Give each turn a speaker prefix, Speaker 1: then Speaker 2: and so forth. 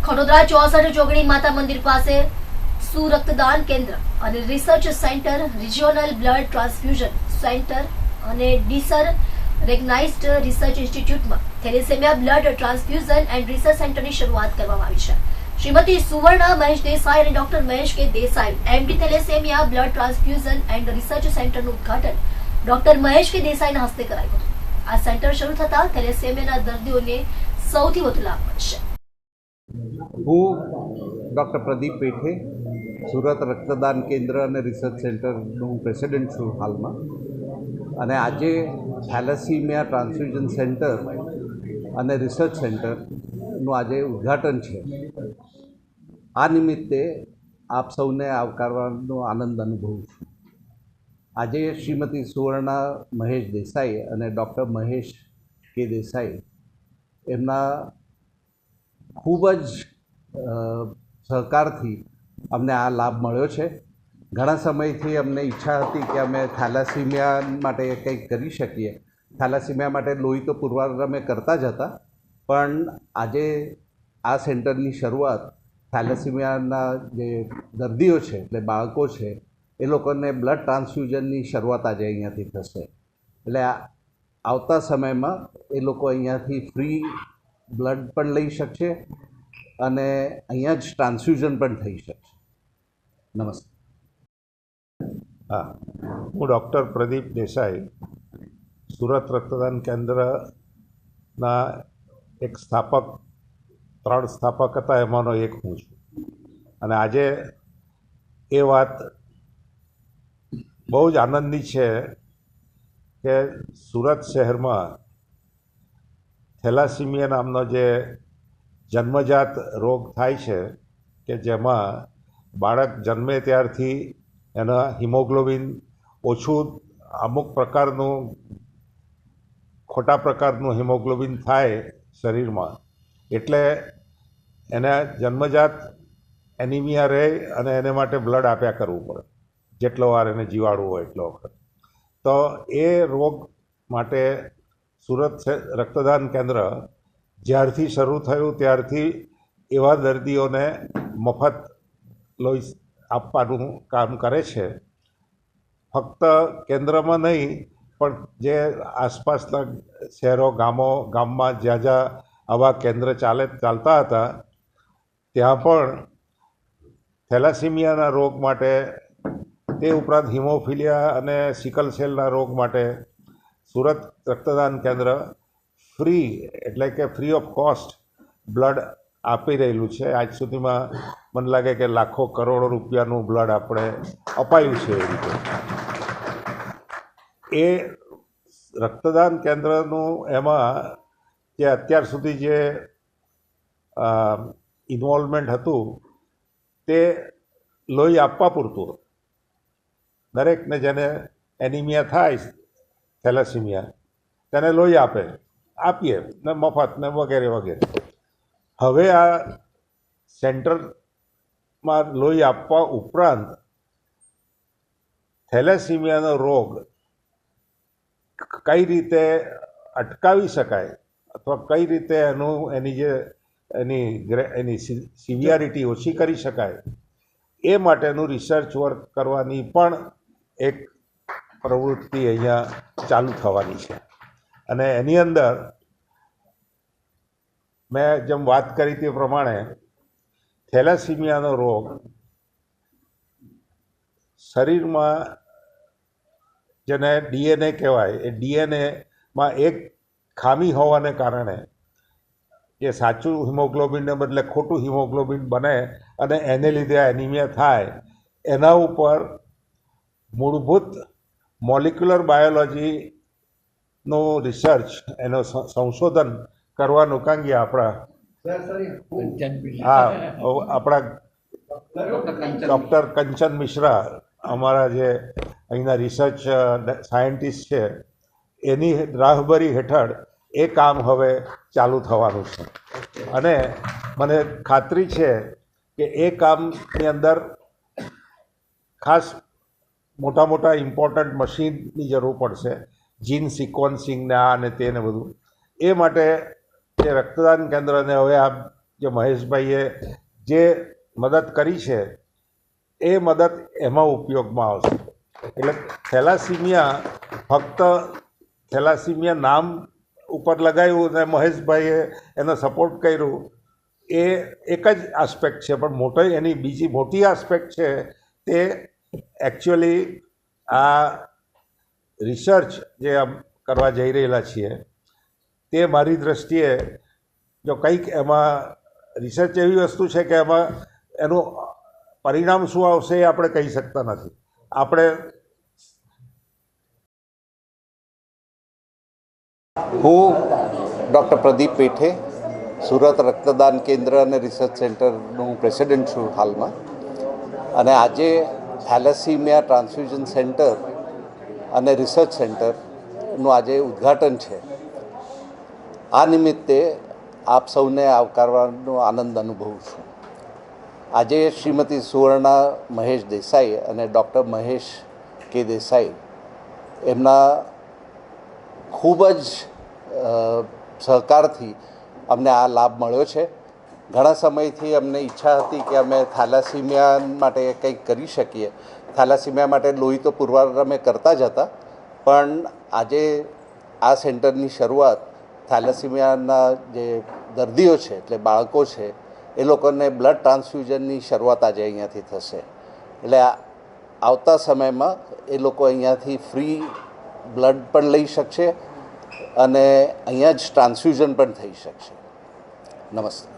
Speaker 1: ખડોદરા 64 જોગણી માતા મંદિર પાસે સુરક્તદાન કેન્દ્ર અને research center, regional blood transfusion center અને ડીસર રેકગ્નાઇઝ્ડ રિસર્ચ ઇન્સ્ટિટ્યૂટમાં thalassemia blood transfusion and research સેન્ટરની શરૂઆત કરવામાં આવી છે. શ્રીમતી સુવર્ણા મહેશ દેસાઈ અને doctor Mahesh K Desai, MD thalassaemia blood transfusion and research સેન્ટરનું ઉદ્ઘાટન ડોક્ટર મહેશ કે દેસાઈના હસ્તે કરાયું હતું. આ સેન્ટર શરૂ થતા થેલેસેમિયાના દર્દીઓને સૌથી વધુ લાભ મળશે.
Speaker 2: હું ડૉક્ટર પ્રદીપ પેઠે, સુરત રક્તદાન કેન્દ્ર અને રિસર્ચ સેન્ટરનું પ્રેસિડેન્ટ છું હાલમાં, અને આજે થેલેસીમિયા ટ્રાન્સફ્યુઝન સેન્ટર અને રિસર્ચ સેન્ટરનું આજે ઉદ્ઘાટન છે. આ નિમિત્તે આપ સૌને આવકારવાનો આનંદ અનુભવું છું. આજે શ્રીમતી સુવર્ણા મહેશ દેસાઈ અને ડૉક્ટર મહેશ કે દેસાઈ એમના ખૂબ જ સહકારથી અમને આ લાભ મળ્યો છે. ઘણા સમયથી અમને ઈચ્છા હતી કે અમે થેલેસીમિયા માટે કંઈક કરી શકીએ. થેલેસીમિયા માટે લોહી તો પુરવાર અમે કરતા જ હતા, પણ આજે આ સેન્ટરની શરૂઆત થેલેસીમિયાના જે દર્દીઓ છે, એટલે બાળકો છે, એ લોકોને બ્લડ ટ્રાન્સફ્યુઝનની શરૂઆત આજે અહીંયાથી થશે. એટલે આવતા સમયમાં એ લોકો અહીંયાથી ફ્રી બ્લડ પણ લઈ શકશે અને અહીંયા જ ટ્રાન્સફ્યુઝન પણ થઈ શકશે. નમસ્તે.
Speaker 3: હા, હું ડૉક્ટર પ્રદીપ દેસાઈ, સુરત રક્તદાન કેન્દ્રના એક સ્થાપક, 3 સ્થાપક હતા, એમાંનો એક હું છું. અને આજે એ વાત બહુ જ આનંદની છે કે સુરત શહેરમાં થેલાસીમિયા નામનો જે જન્મજાત રોગ થાય છે, કે જેમાં બાળક જન્મે ત્યારથી એના હિમોગ્લોબિન ઓછું, અમુક પ્રકારનું ખોટા પ્રકારનું હિમોગ્લોબિન થાય શરીરમાં, એટલે એને જન્મજાત એનિમિયા રહે અને એને માટે બ્લડ આપ્યા કરવું પડે, જેટલો વાર એને જીવાડવું હોય એટલો વખત. તો એ રોગ માટે સુરત રક્તદાન કેન્દ્ર જ્યારથી શરૂ થયું ત્યારથી એવા દર્દીઓને મફત લોહી આપવાનું કામ કરે છે. ફક્ત કેન્દ્રમાં નહીં, પણ જે આસપાસના શહેરો, ગામમાં જ્યાં જ્યાં આવા કેન્દ્ર ચાલતા હતા, ત્યાં પણ થેલાસીમિયાના રોગ માટે, તે ઉપરાંત હિમોફિલિયા અને સિકલ સેલના રોગ માટે સુરત રક્તદાન કેન્દ્ર ફ્રી, એટલે કે ફ્રી ઓફ કોસ્ટ બ્લડ આપી રહેલું છે. આજ સુધીમાં મને લાગે કે લાખો કરોડો રૂપિયાનું બ્લડ આપણે અપાયું છે. એ રીતે એ રક્તદાન કેન્દ્રનું એમાં જે અત્યાર સુધી જે ઇન્વોલ્વમેન્ટ હતું તે લોહી આપવા પૂરતું. દરેકને જેને એનિમિયા થાય, થેલેસીમિયા, તેને લોહી આપીએ ને મફત ને વગેરે વગેરે. હવે આ સેન્ટરમાં લોહી આપવા ઉપરાંત થેલેસીમિયાનો રોગ કઈ રીતે અટકાવી શકાય અથવા કઈ રીતે એની સિવિયરિટી ઓછી કરી શકાય, એ માટેનું રિસર્ચ વર્ક કરવાની પણ એક પ્રવૃત્તિ અહીંયા ચાલુ થવાની છે. અને એની અંદર મેં જેમ વાત કરી તે પ્રમાણે થેલેસીમિયાનો રોગ શરીરમાં, જેને DNA કહેવાય, એ DNAમાં એક ખામી હોવાને કારણે જે સાચું હિમોગ્લોબિનને બદલે ખોટું હિમોગ્લોબિન બને અને એને લીધે એનિમિયા થાય, એના ઉપર મૂળભૂત મોલિક્યુલર બાયોલોજીનો રિસર્ચ, એનો સંશોધન કરવાનું કાંગી આપણા ડૉક્ટર કંચન મિશ્રા, અમારા જે અહીંના રિસર્ચ સાયન્ટિસ્ટ છે, એની રાહબરી હેઠળ એ કામ હવે ચાલુ થવાનું છે. અને મને ખાતરી છે કે એ કામની અંદર ખાસ મોટા મોટા ઇમ્પોર્ટન્ટ મશીનની જરૂર પડશે, જીન સિક્વન્સિંગ ને આ ને તે ને બધું. એ માટે જે રક્તદાન કેન્દ્રને હવે આ જે મહેશભાઈએ જે મદદ કરી છે એ મદદ એમાં ઉપયોગમાં આવશે. એટલે થેલાસીમિયા ફક્ત થેલાસીમિયા નામ ઉપર લગાવ્યું અને મહેશભાઈએ એનો સપોર્ટ કર્યું એ એક જ આસ્પેક્ટ છે, પણ એની બીજી મોટી આસ્પેક્ટ છે તે એકચ્યુઅલી આ રિસર્ચ જે કરવા જઈ રહેલા છીએ તે મારી દૃષ્ટિએ જો કંઈક એમાં રિસર્ચ એવી વસ્તુ છે કે એમાં એનું પરિણામ શું આવશે એ આપણે કહી શકતા નથી.
Speaker 2: હું ડૉક્ટર પ્રદીપ પેઠે, સુરત રક્તદાન કેન્દ્ર અને રિસર્ચ સેન્ટરનું પ્રેસિડેન્ટ છું હાલમાં, અને આજે થેલેસીમિયા ટ્રાન્સફ્યુઝન સેન્ટર અને રિસર્ચ સેન્ટરનું આજે ઉદ્ઘાટન છે. આ નિમિત્તે આપ સૌને આવકારવાનો આનંદ અનુભવું છું. આજે શ્રીમતી સુવર્ણા મહેશ દેસાઈ અને ડૉક્ટર મહેશ કે દેસાઈ એમના ખૂબ જ સહકારથી અમને આ લાભ મળ્યો છે. ઘણા સમયથી અમને ઈચ્છા હતી કે અમે થેલાસીમિયા માટે કંઈક કરી શકીએ. થેલાસીમિયા માટે લોહી તો પુરવાર અમે કરતા જ હતા, પણ આજે આ સેન્ટરની શરૂઆત થેલાસીમિયાના જે દર્દીઓ છે એટલે બાળકો છે એ લોકોને બ્લડ ટ્રાન્સફ્યુઝનની શરૂઆત આજે અહીંયાથી થશે. એટલે આવતા સમયમાં એ લોકો અહીંયાથી ફ્રી બ્લડ પણ લઈ શકશે અને અહીંયા જ ટ્રાન્સફ્યુઝન પણ થઈ શકશે. નમસ્તે.